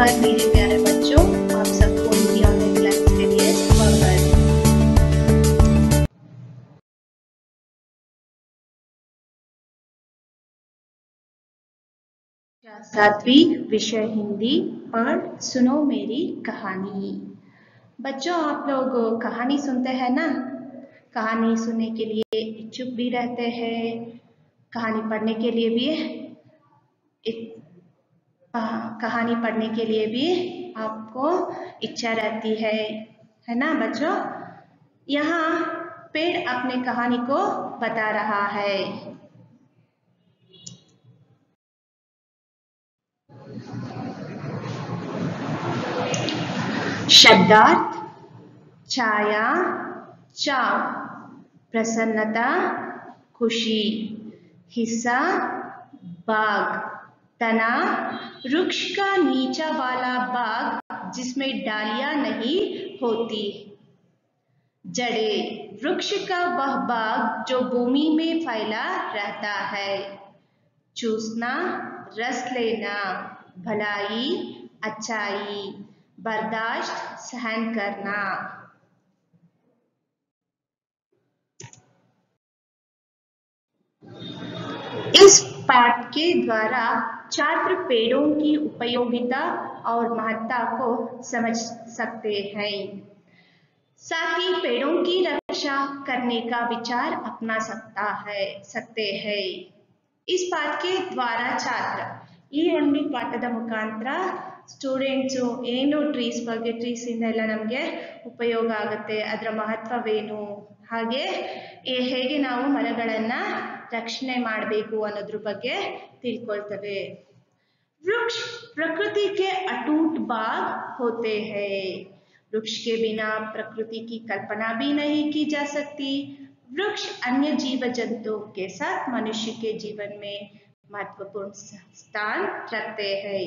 नमस्कार मेरे प्यारे बच्चों, आप सबको इनकी ऑनलाइन क्लास के लिए स्वागत। सातवीं विषय हिंदी पर सुनो मेरी कहानी। बच्चों, आप लोग कहानी सुनते हैं ना? कहानी सुनने के लिए इच्छुक भी रहते हैं, कहानी पढ़ने के लिए भी कहानी पढ़ने के लिए भी आपको इच्छा रहती है ना बच्चों? यहाँ पेड़ अपने कहानी को बता रहा है। शब्दार्थ: छाया, चाव, प्रसन्नता, खुशी, हिस्सा, बाग, तना, वृक्ष का नीचा वाला बाग जिसमें डालियां नहीं होती, जड़ें, वृक्ष का वह बाग जो भूमि में फैला रहता है, चूसना, रस लेना, भलाई, अच्छाई, बर्दाश्त, सहन करना। इस पाठ के द्वारा छात्र पेड़ों की उपयोगिता और महत्ता को समझ सकते हैं, साथ ही पेड़ों की रक्षा करने का विचार अपना सकते हैं। इस पाठ के द्वारा छात्र ಈ ಒಂದು ಪಾಠದ ಮುಖಾಂತರ ಸ್ಟೂಡೆಂಟ್ಸು ಏನು ಟ್ರೀಸ್ ಬಗ್ಗೆ ಟ್ರೀಸಿಂದ ಎಲ್ಲ ನಮಗೆ ಉಪಯೋಗ ಆಗುತ್ತೆ, ಅದರ ಮಹತ್ವವೇನು, ಹಾಗೆ ಹೇಗೆ ನಾವು ಮರಗಳನ್ನ ರಕ್ಷಣೆ ಮಾಡಬೇಕು ಅನ್ನೋದ್ರ ಬಗ್ಗೆ ತಿಳ್ಕೊಳ್ತೇವೆ। वृक्ष प्रकृति के अटूट बाग होते हैं। वृक्ष के बिना प्रकृति की कल्पना भी नहीं की जा सकती। वृक्ष अन्य जीव जंतुओं के साथ मनुष्य के जीवन में महत्वपूर्ण स्थान रखते हैं।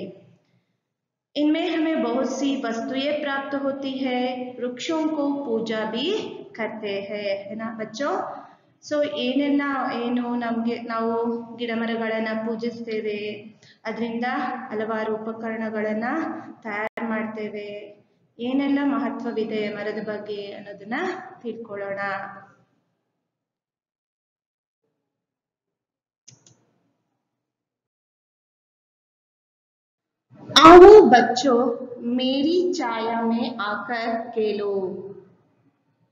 इनमें हमें बहुत सी वस्तुएं प्राप्त होती है। वृक्षों को पूजा भी करते हैं, है ना बच्चों? सो ಏನೆಲ್ಲ ಏನು ನಮಗೆ ನಾವು ಗಿಡ ಮರಗಳನ್ನ ಪೂಜಿಸ್ತೇವೆ, ಅದರಿಂದ ಹಲವಾರು ಉಪಕರಣಗಳನ್ನ ತಯಾರು ಮಾಡ್ತೇವೆ, ಏನೆಲ್ಲ ಮಹತ್ವವಿದೆ ಮರದ ಬಗ್ಗೆ ಅನ್ನೋದನ್ನ ತಿಳ್ಕೊಳ್ಳೋಣ। आओ बच्चों, मेरी छाया में आकर खेलो।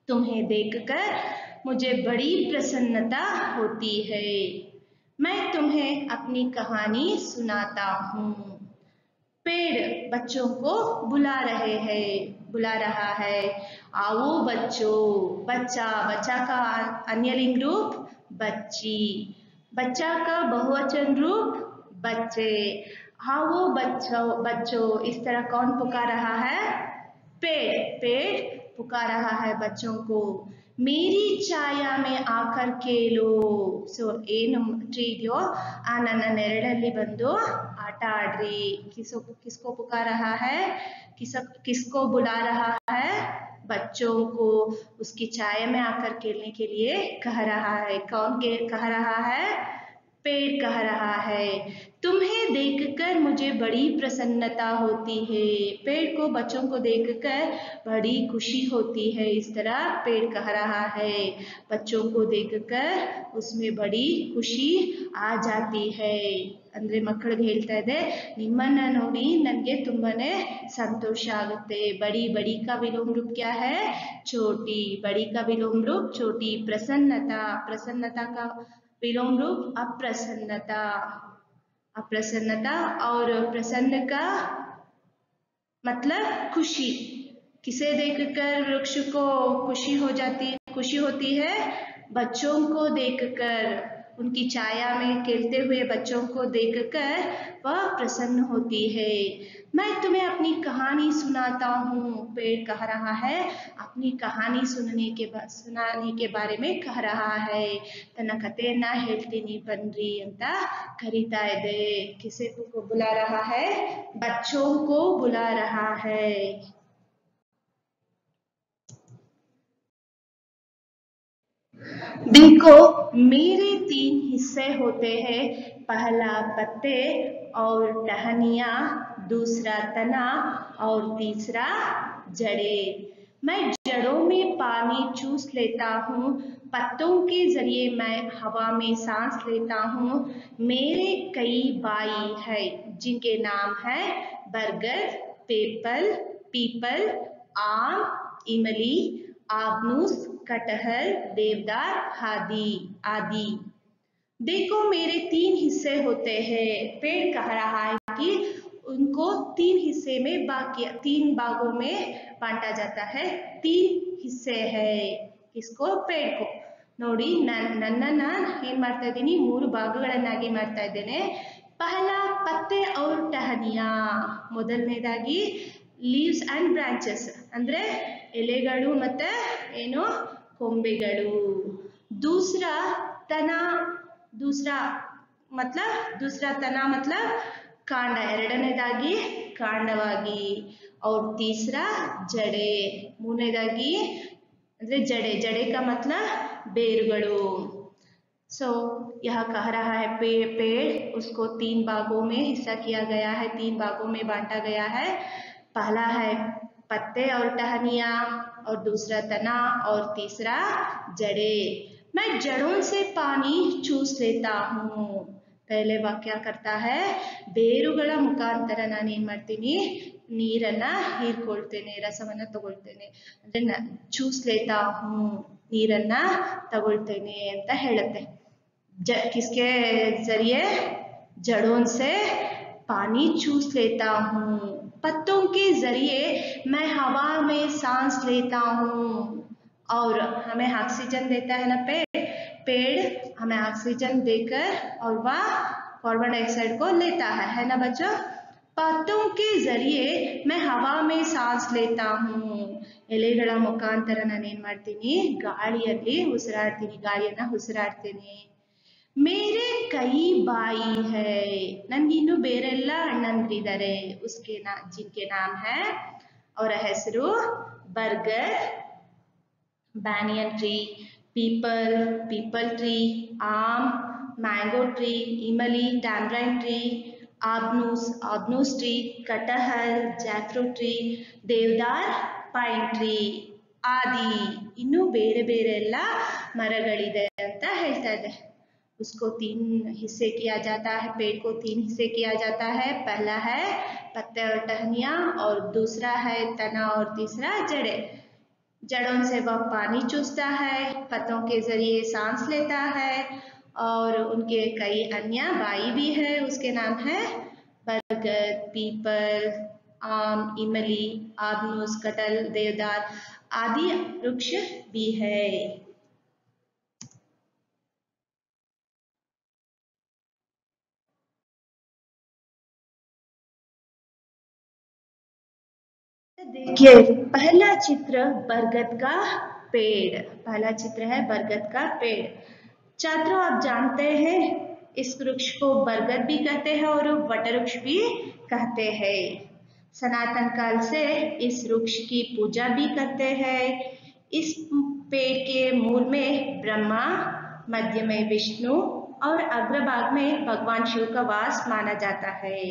तुम्हें देखकर मुझे बड़ी प्रसन्नता होती है। मैं तुम्हें अपनी कहानी सुनाता हूँ। पेड़ बच्चों को बुला रहा है। आओ बच्चों। बच्चा, बच्चा का अन्यलिंग रूप बच्ची, बच्चा का बहुवचन रूप बच्चे। आओ बच्चों, इस तरह कौन पुकार रहा है? पेड़ पुकार रहा है बच्चों को। मेरी छाया में आकर खेलो। सो ಏನು ಟ್ರೀ ಇದೆಯೋ ಆ ನನ್ನ ನೆರಳಲ್ಲಿ ಬಂದು ಆಟ ಆಡ್ರಿ। किसको पुकार रहा है? किसको बुला रहा है? बच्चों को उसकी छाया में आकर खेलने के लिए कह रहा है। कौन कह रहा है? पेड़ कह रहा है। तुम्हें देखकर मुझे बड़ी प्रसन्नता होती है। पेड़ को बच्चों को देखकर बड़ी खुशी होती है। इस तरह पेड़ कह रहा है, बच्चों को देखकर उसमें बड़ी खुशी आ जाती है। ಅಂದ್ರೆ ಮಕ್ಕಳಿಗೆ ಹೇಳ್ತಾ ಇದೆ, ನಿಮ್ಮನ್ನ ನೋಡಿ ನನಗೆ ತುಂಬಾನೇ ಸಂತೋಷ ಆಗುತ್ತೆ। बड़ी बड़ी का विलोम रूप क्या है? छोटी। बड़ी का विलोम रूप छोटी। प्रसन्नता, प्रसन्नता का विलोम रूप अप्रसन्नता। अप्रसन्नता और प्रसन्न का मतलब खुशी। किसे देखकर वृक्ष को खुशी होती है? बच्चों को देखकर, उनकी छाया में खेलते हुए बच्चों को देखकर वह प्रसन्न होती है। मैं तुम्हें अपनी कहानी सुनाता हूँ। पेड़ कह रहा है, अपनी कहानी सुनाने के बारे में कह रहा है। तನ್ನ ಕಥೆಯನ್ನ ಹೇಳ್ತೀನಿ ಬನ್ರಿ ಅಂತ ಕರೀತಾ ಇದೆ। किसे को बुला रहा है? बच्चों को बुला रहा है। देखो, मेरे 3 हिस्से होते हैं। पहला पत्ते और टहनियाँ, दूसरा तना और तीसरा जड़ें। मैं जड़ों में पानी चूस लेता हूँ, पत्तों के जरिए मैं हवा में सांस लेता हूँ। मेरे कई भाई हैं जिनके नाम है बरगद, पीपल, आम, इमली, आबनूस, कटहल, देवदार आदि। देखो मेरे 3 हिस्से होते हैं। पेड़ कह रहा है कि उनको 3 हिस्से में 3 भागों में बांटा जाता है। 3 हिस्से है किसको? पेड़ को। ನೋಡಿ ನನ್ನನ್ನ ಏನ್ ಮಾಡ್ತಾ ಇದ್ದೀನಿ, 3 ಭಾಗಗಳನ್ನಾಗಿ ಮಾಡ್ತಾ ಇದ್ದೇನೆ. ಪಹಲಾ ಪತ್ತೆ ಔರ್ ಟಹನಿಯಾ, ಮೊದಲನೇದಾಗಿ ಲೀವ್ಸ್ ಅಂಡ್ ಬ್ರಾಂಚಸ್ ಅಂದ್ರೆ ಎಲೆಗಳು ಮತ್ತೆ ಏನು ಕೊಂಬೆಗಳು. दूसरा तना, दूसरा तना मतलब ಕಾಂಡ, ಎರಡನೇದಾಗಿ ಕಾಂಡವಾಗಿ. और तीसरा जड़े, ಮೂರನೇದಾಗಿ ಅಂದ್ರೆ जड़े का मतलब ಬೇರುಗಳು. सो यह कह रहा है पेड़ उसको 3 भागों में हिस्सा किया गया है, 3 भागों में बांटा गया है. पहला है पत्ते और टहनियाँ, और दूसरा तना, और तीसरा जड़े. मैं जड़ों से पानी चूस लेता हूँ. पहले वाक्य करता है, ಬೇರುಗಳ ಮುಖಾಂತರ ನಾನು ಏನು ಮಾಡ್ತೀನಿ, ನೀರನ್ನ ಹೀರ್ಕೊಳ್ತೇನೆ, ರಸವನ್ನ ತಗೊಳ್ತೇನೆ. ಅಂದ್ರೆ ಚೂಸ್ ಲೇತಾ ಹೂ, ನೀರನ್ನ ತಗೊಳ್ತೇನೆ ಅಂತ ಹೇಳುತ್ತೆ. किसके जरिए? जड़ों से पानी चूस लेता हूँ, पत्तों के जरिए मैं हवा में सांस लेता हूँ. और हमें ऑक्सीजन देता है ना पेड़ हमें ऑक्सीजन देकर और वह कार्बन डाइऑक्साइड को लेता है ना बच्चों. पत्तों के जरिए मैं हवा में सांस लेता हूँ. ಎಲೆಗಳ ಮುಖಾಂತರ ನಾನು ಏನು ಮಾಡ್ತೀನಿ, ಗಾಳಿಯಲ್ಲಿ ಉಸಿರಾಡ್ತೀನಿ, ಗಾಳಿಯನ್ನ ಉಸಿರಾಡ್ತೀನಿ. मेरे कई भाई है, ನನ್ಗೆ ಇನ್ನು ಬೇರೆಲ್ಲ ಅಣ್ಣಂದಿರಿದ್ದಾರೆ. उसके जिनके नाम है, ಅವರ ಹೆಸರು बरगद, banyan tree, पीपल ट्री, आम, मैंगो ट्री, इमली, tamarind ट्री, आबनूस ट्री, कटहल, जैकफ्रूट ट्री, देवदार, पाइन ट्री आदि. ಇನ್ನು ಬೇರೆ ಬೇರೆ ಎಲ್ಲ ಮರಗಳಿದೆ ಅಂತ ಹೇಳ್ತಾ ಇದೆ. उसको 3 हिस्से किया जाता है, पेड़ को 3 हिस्से किया जाता है. पहला है पत्ते और टहनियाँ, और दूसरा है तना, और तीसरा जड़े. जड़ों से वह पानी चूसता है, पत्तों के जरिए सांस लेता है, और उनके कई अन्य भाई भी है. उसके नाम है बरगद, पीपल, आम, इमली, आबनूस, कटहल, देवदार आदि वृक्ष भी है. देखिए पहला चित्र बरगद का पेड़, पहला चित्र है बरगद का पेड़. छात्रों आप जानते हैं इस वृक्ष को बरगद भी कहते हैं और वटवृक्ष भी कहते हैं. सनातन काल से इस वृक्ष की पूजा भी करते हैं. इस पेड़ के मूल में ब्रह्मा, मध्य में विष्णु और अग्रभाग में भगवान शिव का वास माना जाता है.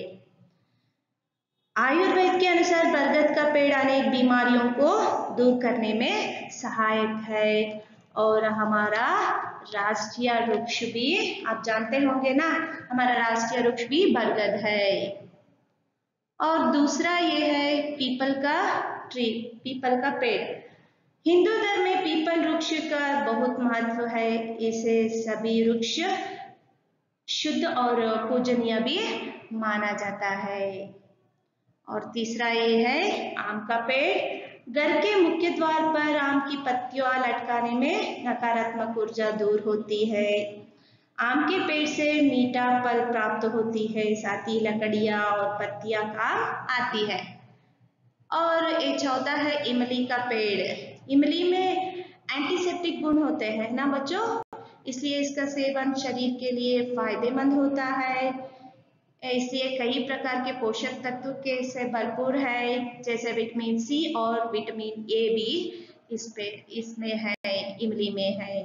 आयुर्वेद के अनुसार बरगद का पेड़ अनेक बीमारियों को दूर करने में सहायक है. और हमारा राष्ट्रीय वृक्ष भी आप जानते होंगे ना, हमारा राष्ट्रीय वृक्ष भी बरगद है. और दूसरा ये है पीपल का पेड़. हिंदू धर्म में पीपल वृक्ष का बहुत महत्व है. इसे सभी वृक्ष शुद्ध और पूजनीय भी माना जाता है. और तीसरा ये है आम का पेड़. घर के मुख्य द्वार पर आम की पत्तियां लटकाने में नकारात्मक ऊर्जा दूर होती है. आम के पेड़ से मीठा फल प्राप्त होती है, साथ ही लकड़ियां और पत्तियां काम आती है. और एक चौथा है इमली का पेड़. इमली में एंटीसेप्टिक गुण होते हैं ना बच्चों, इसलिए इसका सेवन शरीर के लिए फायदेमंद होता है. इसलिए कई प्रकार के पोषक तत्व के से भरपूर है, जैसे विटामिन सी और विटामिन ए भी इसमें है, इमली में है.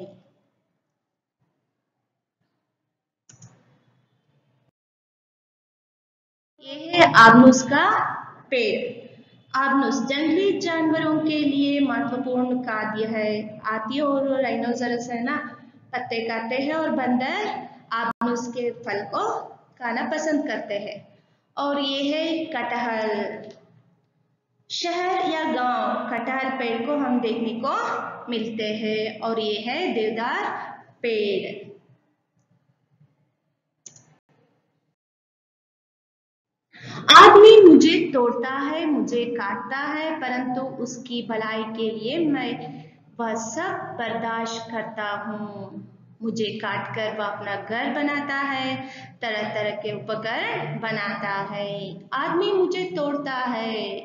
ये है आबनूस का पेड़। आबनूस जंगली जानवरों के लिए महत्वपूर्ण खाद्य है। हाथी और राइनोसरस है ना, पत्ते खाते हैं और बंदर आबनूस के फल को खाना पसंद करते हैं। और ये है कटहल। शहर या गांव कटहल पेड़ को हम देखने को मिलते हैं। और ये है देवदार पेड़। आदमी मुझे तोड़ता है, मुझे काटता है, परंतु उसकी भलाई के लिए मैं वह सब बर्दाश्त करता हूँ। मुझे काट कर वह अपना घर बनाता है, तरह तरह के उपकरण बनाता है। आदमी मुझे तोड़ता है।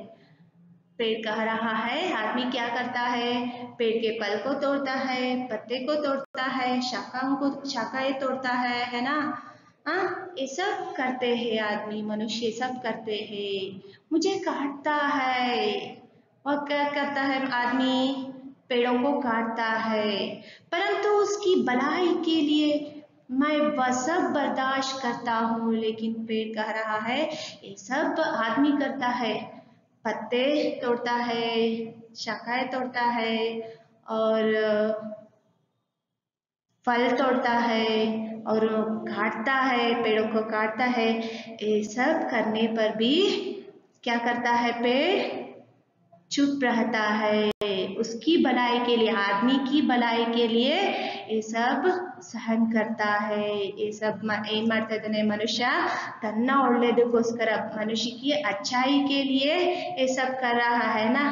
पेड़ कह रहा है आदमी क्या करता है, पेड़ के पल को तोड़ता है, पत्ते को तोड़ता है, शाखाएं तोड़ता है ना। हाँ, ये सब करते हैं आदमी, मनुष्य सब करते हैं। मुझे काटता है। वह क्या करता है आदमी, पेड़ों को काटता है, परंतु उसकी भलाई के लिए मैं वह सब बर्दाश्त करता हूँ। लेकिन पेड़ कह रहा है ये सब आदमी करता है, पत्ते तोड़ता है, शाखाएं तोड़ता है और फल तोड़ता है और काटता है, पेड़ों को काटता है। ये सब करने पर भी क्या करता है पेड़, चुप रहता है। उसकी भलाई के लिए, आदमी की भलाई के लिए ये सब सहन करता है। ये सब ಏನ್ ಮಾಡ್ತಾ ಇದ್ದಾನೆ ಮನುಷ್ಯ, ತನ್ನ ಒಳ್ಳೇದಕ್ಕೋಸ್ಕರ ಮನುಷ್ಯಕ್ಕೆ अच्छाई के लिए ये सब कर रहा है ना।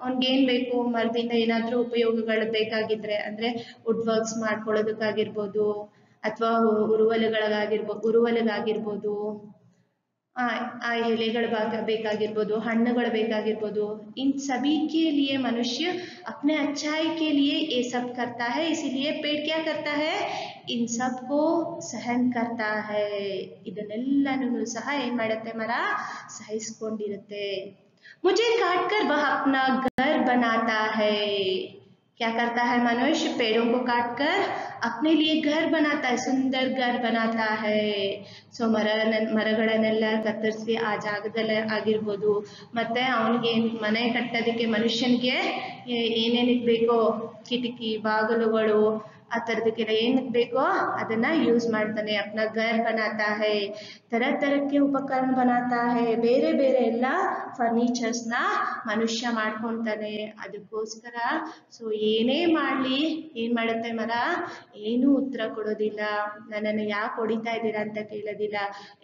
ಅವ್ನಿಗೆ ಏನ್ ಬೇಕು, ಮರದಿಂದ ಏನಾದ್ರೂ ಉಪಯೋಗಗಳು ಬೇಕಾಗಿದ್ರೆ ಅಂದ್ರೆ ವುಡ್ ವರ್ಕ್ಸ್ ಮಾಡ್ಕೊಳ್ಳೋದಕ್ಕಾಗಿರ್ಬೋದು ಅಥವಾ ಉರುವಲಿಗಾಗಿರ್ಬೋದು, ಆ ಎಲೆಗಳು ಬೇಕಾಗಿರ್ಬೋದು, ಹಣ್ಣುಗಳು ಬೇಕಾಗಿರ್ಬೋದು, इन सभी के लिए मनुष्य अपने अच्छाई के लिए ये सब करता है। इसीलिए पेड़ क्या करता है, इन सब को सहन करता है। ಇದನ್ನೆಲ್ಲನೂ ಸಹ ಏನ್ ಮಾಡುತ್ತೆ ಮರ, ಸಹಿಸ್ಕೊಂಡಿರುತ್ತೆ। मुझे काट कर वह अपना घर बनाता है। क्या करता है मनुष्य, पेड़ों को काटकर अपने लिए घर बनाता है, सुंदर घर बनाता है। ಸೊ ಮರಗಳನ್ನೆಲ್ಲ ಕತ್ತರಿಸಿ ಆ ಜಾಗದಲ್ಲಿ ಆಗಿರ್ಬೋದು, ಮತ್ತೆ ಅವನಿಗೆ ಮನೆ ಕಟ್ಟೋದಕ್ಕೆ ಮನುಷ್ಯನಿಗೆ ಏನೇನಿಗೆ ಬೇಕೋ ಕಿಟಕಿ ಬಾಗಿಲುಗಳು ಆ ಥರದಕ್ಕೆಲ್ಲ ಏನಕ್ಕೆ ಬೇಕೋ ಅದನ್ನ ಯೂಸ್ ಮಾಡ್ತಾನೆ। अपना घर बनाता है, तरह तरह के उपकरण बनाता है, ಬೇರೆ ಬೇರೆ ಎಲ್ಲ ಫರ್ನಿಚರ್ಸ್ ನ ಮನುಷ್ಯ ಮಾಡ್ಕೊಂತಾನೆ। ಅದಕ್ಕೋಸ್ಕರ ಸೊ ಏನೇ ಮಾಡ್ಲಿ ಏನ್ ಮಾಡುತ್ತೆ ಮರ, ಏನೂ ಉತ್ತರ ಕೊಡೋದಿಲ್ಲ, ನನ್ನನ್ನು ಯಾಕೆ ಹೊಡಿತಾ ಇದ್ದೀರಾ ಅಂತ ಕೇಳೋದಿಲ್ಲ,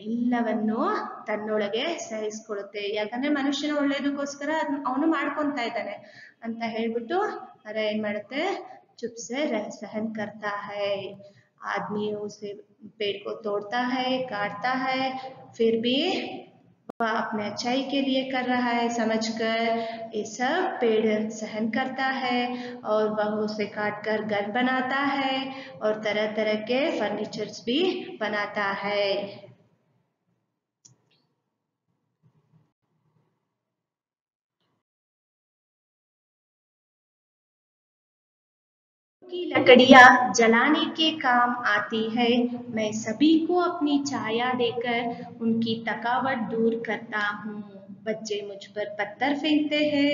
ಎಲ್ಲವನ್ನು ತನ್ನೊಳಗೆ ಸಹಿಸ್ಕೊಳ್ಳುತ್ತೆ। ಯಾಕಂದ್ರೆ ಮನುಷ್ಯನ ಒಳ್ಳೇದಕ್ಕೋಸ್ಕರ ಅವನು ಮಾಡ್ಕೊಂತಾ ಇದ್ದಾನೆ ಅಂತ ಹೇಳ್ಬಿಟ್ಟು ಮರ ಏನ್ ಮಾಡುತ್ತೆ, चुप से सहन करता है। आदमी उसे पेड़ को तोड़ता है, काटता है, फिर भी वह अपने अच्छाई के लिए कर रहा है समझकर ये सब पेड़ सहन करता है। और वह उसे काट कर घर बनाता है और तरह तरह के फर्नीचर्स भी बनाता है। की लकड़ियाँ जलाने के काम आती है। मैं सभी को अपनी छाया देकर उनकी थकावट दूर करता हूँ। बच्चे मुझ पर पत्थर फेंकते हैं,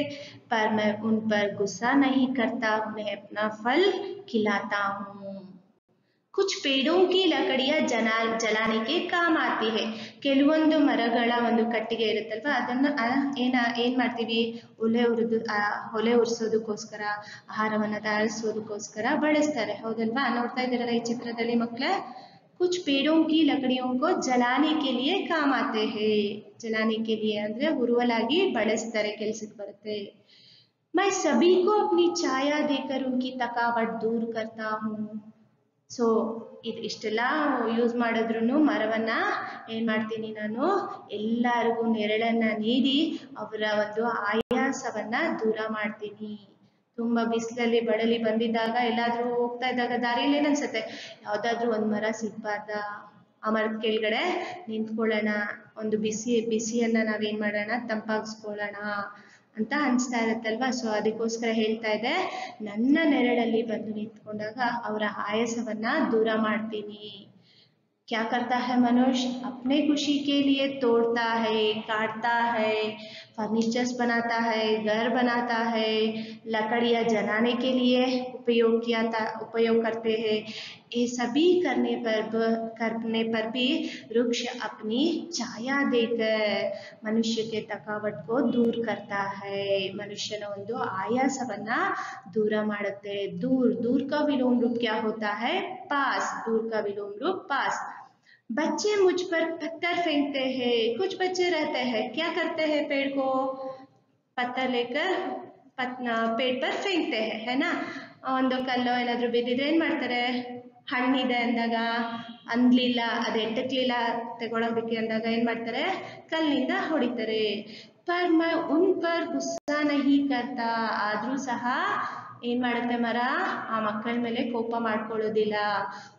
पर मैं उन पर गुस्सा नहीं करता, उन्हें अपना फल खिलाता हूँ। कुछ पेड़ों की लकड़ियाँ जलाने के काम आती है। ಕೆಲವೊಂದು ಮರಗಳ ಒಂದು ಕಟ್ಟಿಗೆ ಇರುತ್ತಲ್ವಾ, ಅದನ್ನ ಏನ್ ಮಾಡ್ತೀವಿ, ಒಲೆ ಉರಿಸೋದಕ್ಕೋಸ್ಕರ, ಆಹಾರವನ್ನ ತಯಾರಿಸೋದಕ್ಕೋಸ್ಕರ ಬಳಸ್ತಾರೆ, ಹೌದಲ್ವಾ? ನೋಡ್ತಾ ಇದ್ದೀರಲ್ಲ ಈ ಚಿತ್ರದಲ್ಲಿ ಮಕ್ಕಳೇ, कुछ पेड़ों की लकड़ियों को जलाने के लिए काम आते हैं। जलाने के लिए ಅಂದ್ರೆ ಉರುವಲಾಗಿ ಬಳಸ್ತಾರೆ, ಕೆಲ್ಸಕ್ಕೆ ಬರುತ್ತೆ। मैं सभी को अपनी छाया देकर उनकी थकावट दूर करता हूँ। ಸೊ ಇಷ್ಟೆಲ್ಲ ಯೂಸ್ ಮಾಡಿದ್ರು ಮರವನ್ನ ಏನ್ ಮಾಡ್ತೀನಿ ನಾನು, ಎಲ್ಲರಿಗೂ ನೆರಳನ್ನ ನೀಡಿ ಅವರ ಒಂದು ಆಯಾಸವನ್ನ ದೂರ ಮಾಡ್ತೀನಿ। ತುಂಬಾ ಬಿಸಿಲಲ್ಲಿ ಬಳಲಿ ಬಂದಿದ್ದಾಗ, ಎಲ್ಲಾದ್ರೂ ಹೋಗ್ತಾ ಇದ್ದಾಗ ದಾರಿಯಲ್ಲಿ ಏನನ್ಸುತ್ತೆ, ಯಾವ್ದಾದ್ರು ಒಂದ್ ಮರ ಸಿಗ್ಬಾರ್ದ, ಆ ಮರದ ಕೆಳಗಡೆ ನಿಂತ್ಕೊಳ್ಳೋಣ, ಒಂದು ಬಿಸಿಯನ್ನ ನಾವೇನ್ ಮಾಡೋಣ, ತಂಪಾಗಿಸ್ಕೊಳ್ಳೋಣ ಅಂತ ಅನ್ಸ್ತಾ ಇರತ್ತಲ್ವಾ। ಸೊ ಅದಕ್ಕೋಸ್ಕರ ಹೇಳ್ತಾ ಇದೆ, ನನ್ನ ನೆರಳಲ್ಲಿ ಬಂದು ನಿಂತ್ಕೊಂಡಾಗ ಅವರ ಆಯಾಸವನ್ನ ದೂರ ಮಾಡ್ತೀನಿ। क्या करता है मनुष्य? अपने खुशी के लिए तोड़ता है, काटता है, फर्नीचर्स बनाता है, घर बनाता है, लकड़ियाँ जलाने के लिए उपयोग करते हैं। ये सभी करने पर भी वृक्ष अपनी छाया देकर मनुष्य के थकावट को दूर करता है, ಮನುಷ್ಯನ ಒಂದು ಆಯಾಸವನ್ನ दूर ಮಾಡುತ್ತೆ। दूर दूर का विलोम रूप क्या होता है? पास। दूर का विलोम रूप पास। बच्चे मुझ पर पत्थर फेंकते हैं। कुछ बच्चे रहते हैं, क्या करते हैं? पेड़ को पत्थर लेकर पेड़ पर फेंकते हैं, है ना? ಒಂದು ಕಲ್ಲೋ ಏನಾದ್ರೂ ಬಿದ್ದಿದ್ರೆ ಏನ್ ಮಾಡ್ತಾರೆ? ಹಣ್ಣಿದೆ ಅಂದಾಗ ಅಂದ್ಲಿಲ್ಲ, ಅದು ಎಟ್ಟಕ್ಲಿಲ್ಲ ತಗೊಳೋದಕ್ಕೆ ಅಂದಾಗ ಏನ್ ಮಾಡ್ತಾರೆ? ಕಲ್ಲಿನಿಂದ ಹೊಡಿತಾರೆ। पर मैं उन पर गुस्सा नहीं करता। ಆದ್ರೂ ಸಹ ಏನ್ ಮಾಡುತ್ತೆ ಮರ? ಆ ಮಕ್ಕಳ ಮೇಲೆ ಕೋಪ ಮಾಡ್ಕೊಳ್ಳೋದಿಲ್ಲ।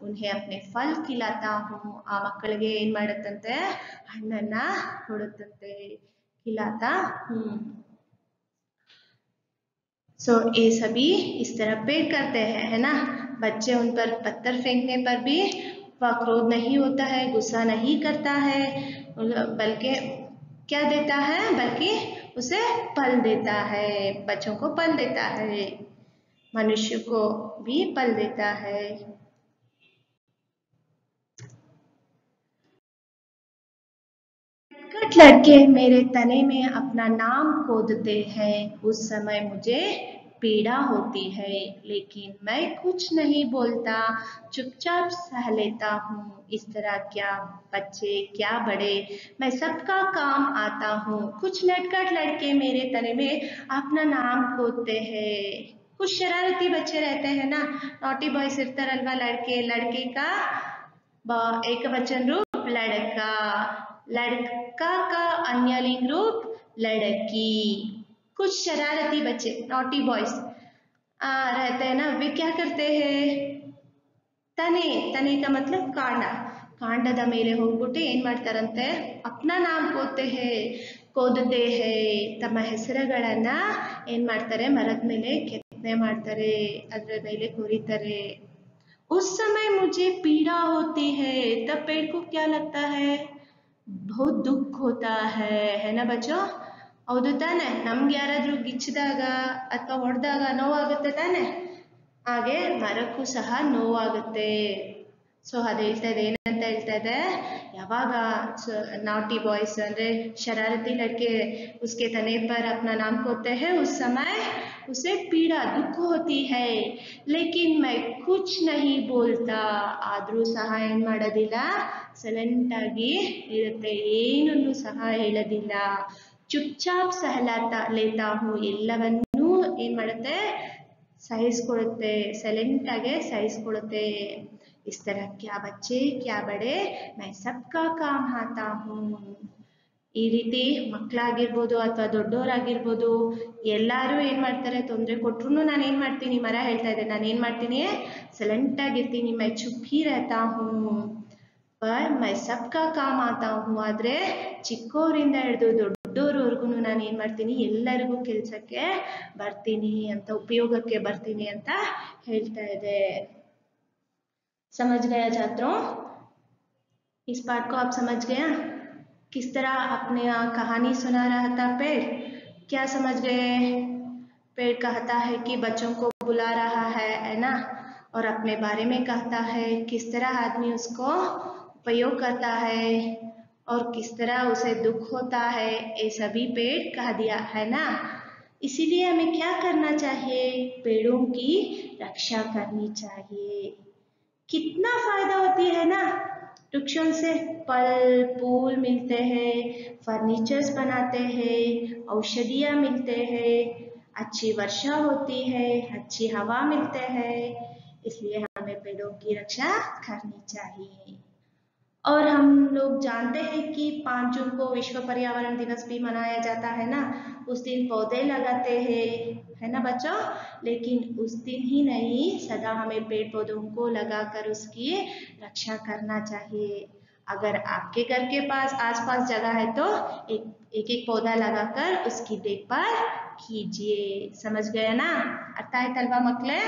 उन्हें अपने फल खिलाता हूँ। ಆ ಮಕ್ಕಳಿಗೆ ಏನ್ ಮಾಡುತ್ತಂತೆ? ಹಣ್ಣನ್ನ ಕೊಡುತ್ತಂತೆ। खिलाता हूँ। ये सभी इस तरह पेड़ करते हैं, है ना? बच्चे उन पर पत्थर फेंकने पर भी वह क्रोध नहीं होता है, गुस्सा नहीं करता है, बल्कि क्या देता है? बल्कि उसे फल देता है, बच्चों को फल देता है, मनुष्य को भी फल देता है। लड़के मेरे तने में अपना नाम खोदते हैं। उस समय मुझे पीड़ा होती है, लेकिन मैं कुछ नहीं बोलता, चुपचाप सह लेता हूँ। इस तरह क्या बच्चे क्या बड़े, मैं सबका काम आता हूँ। कुछ नटखट लड़के मेरे तने में अपना नाम खोदते हैं। कुछ शरारती बच्चे रहते हैं ना, नॉटी बॉयज इर्तारल्वा, लड़के का एक वचन रूप लड़का, लड़का का अन्यलिंग रूप लड़की। कुछ शरारती बच्चे नॉटी बॉयज रहते हैं ना, वे क्या करते हैं? तने, तने का मतलब कांड, ಕಾಂಡದ ಮೇಲೆ ಹೋಗ್ಬಿಟ್ಟು ಏನ್ ಮಾಡ್ತಾರಂತೆ? ಅಪ್ನ ನಾಮ್ ಕೋದತೆ ಹೇ, ತಮ್ಮ ಹೆಸರುಗಳನ್ನ ಏನ್ ಮಾಡ್ತಾರೆ? ಮರದ ಮೇಲೆ ಕೆತ್ತನೆ ಮಾಡ್ತಾರೆ, ಅದ್ರ ಮೇಲೆ ಕೊರಿತಾರೆ। उस समय मुझे पीड़ा होती है, तब पेड़ को क्या लगता है? बहुत दुख होता है ना बच्चों? ಹೌದು ತಾನೆ? ನಮ್ಗೆ ಯಾರಾದ್ರೂ ಗಿಚ್ಚಿದಾಗ ಅಥವಾ ಹೊಡೆದಾಗ ನೋವಾಗುತ್ತೆ ತಾನೆ? ಹಾಗೆ ಮರಕ್ಕೂ ಸಹ ನೋವಾಗುತ್ತೆ। ಅದು ಹೇಳ್ತಾ ಇದೆ, ಏನಂತ ಹೇಳ್ತಾ ಇದೆ? ಯಾವಾಗ नाटी बॉयज ಅಂದ್ರೆ शरारती लड़के उसके तने पर अपना नाम खोदते हैं, उस समय उसे पीड़ा दुख होती है, लेकिन मैं कुछ नहीं बोलता। ಆದ್ರೂ ಸಹ ಏನ್ ಮಾಡೋದಿಲ್ಲ? ಸೈಲೆಂಟ್ ಆಗಿ ಇರುತ್ತೆ, ಏನನ್ನು ಸಹ ಹೇಳೋದಿಲ್ಲ। ಚುಪ್ಚಾಪ್ ಲೇತಾ ಹೂ, ಎಲ್ಲವನ್ನೂ ಏನ್ ಮಾಡುತ್ತೆ? ಸಹಿಸ್ಕೊಳ್ಳುತ್ತೆ, ಸೈಲೆಂಟ್ ಆಗಿ ಸಹಿಸ್ಕೊಳ್ಳುತ್ತೆ। इस तरह क्या बच्चे क्या बड़े, मैं सबका काम आता हूँ। ಈ ರೀತಿ ಮಕ್ಕಳಾಗಿರ್ಬೋದು ಅಥವಾ ದೊಡ್ಡವರಾಗಿರ್ಬೋದು, ಎಲ್ಲರೂ ಏನ್ ಮಾಡ್ತಾರೆ? ತೊಂದರೆ ಕೊಟ್ರು ನಾನು ಏನ್ ಮಾಡ್ತೀನಿ? ಮರ ಹೇಳ್ತಾ ಇದೆ, ನಾನು ಏನ್ ಮಾಡ್ತೀನಿ? ಸೈಲೆಂಟ್ ಆಗಿರ್ತೀನಿ, मैं चुप ही रहता हूँ, पर मैं सबका काम आता हूँ। ಆದ್ರೆ ಚಿಕ್ಕವರಿಂದ ಹಿಡಿದು ದೊಡ್ಡವರವರೆಗೂ ನಾನು ಏನ್ ಮಾಡ್ತೀನಿ? ಎಲ್ಲರಿಗೂ ಕೆಲಸಕ್ಕೆ ಬರ್ತೀನಿ ಅಂತ, ಉಪಯೋಗಕ್ಕೆ ಬರ್ತೀನಿ ಅಂತ ಹೇಳ್ತಾ ಇದೆ। समझ गया छात्रों? इस पाठ को आप समझ गया? किस तरह अपने कहानी सुना रहा था पेड़? क्या समझ गए? पेड़ कहता है कि बच्चों को बुला रहा है ना, और अपने बारे में कहता है, किस तरह आदमी उसको उपयोग करता है और किस तरह उसे दुख होता है, ये सभी पेड़ कह दिया है ना। इसीलिए हमें क्या करना चाहिए? पेड़ों की रक्षा करनी चाहिए। कितना फायदा होती है ना, वृक्षों से फल फूल मिलते हैं, फर्नीचर्स बनाते हैं, औषधियाँ मिलते हैं, अच्छी वर्षा होती है, अच्छी हवा मिलते हैं। इसलिए हमें पेड़ों की रक्षा करनी चाहिए। और हम लोग जानते हैं कि 5 जून को विश्व पर्यावरण दिवस भी मनाया जाता है ना। उस दिन पौधे लगाते हैं, है ना बच्चों? लेकिन उस दिन ही नहीं, सदा हमें पेड़ पौधों को लगाकर उसकी रक्षा करना चाहिए। अगर आपके घर के पास आसपास जगह है तो एक एक पौधा लगाकर उसकी देखभाल कीजिए। समझ गए ना? अर्थ आಯ್ತಲ್ವಾ ಮಕ್ಕಳೇ?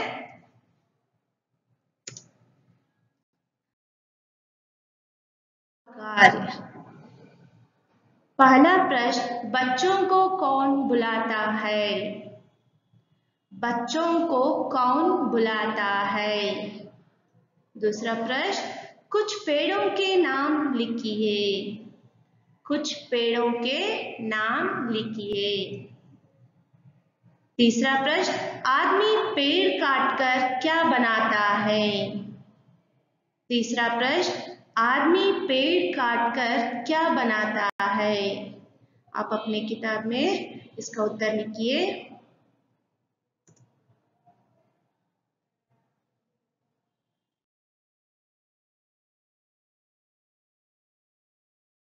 कार्य। पहला प्रश्न, बच्चों को कौन बुलाता है? बच्चों को कौन बुलाता है? दूसरा प्रश्न, कुछ पेड़ों के नाम लिखिए। कुछ पेड़ों के नाम लिखिए। तीसरा प्रश्न, आदमी पेड़ काटकर क्या बनाता है? तीसरा प्रश्न, आदमी पेड़ काटकर क्या बनाता है? आप अपने किताब में इसका उत्तर लिखिए।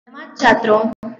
धन्यवाद छात्रों।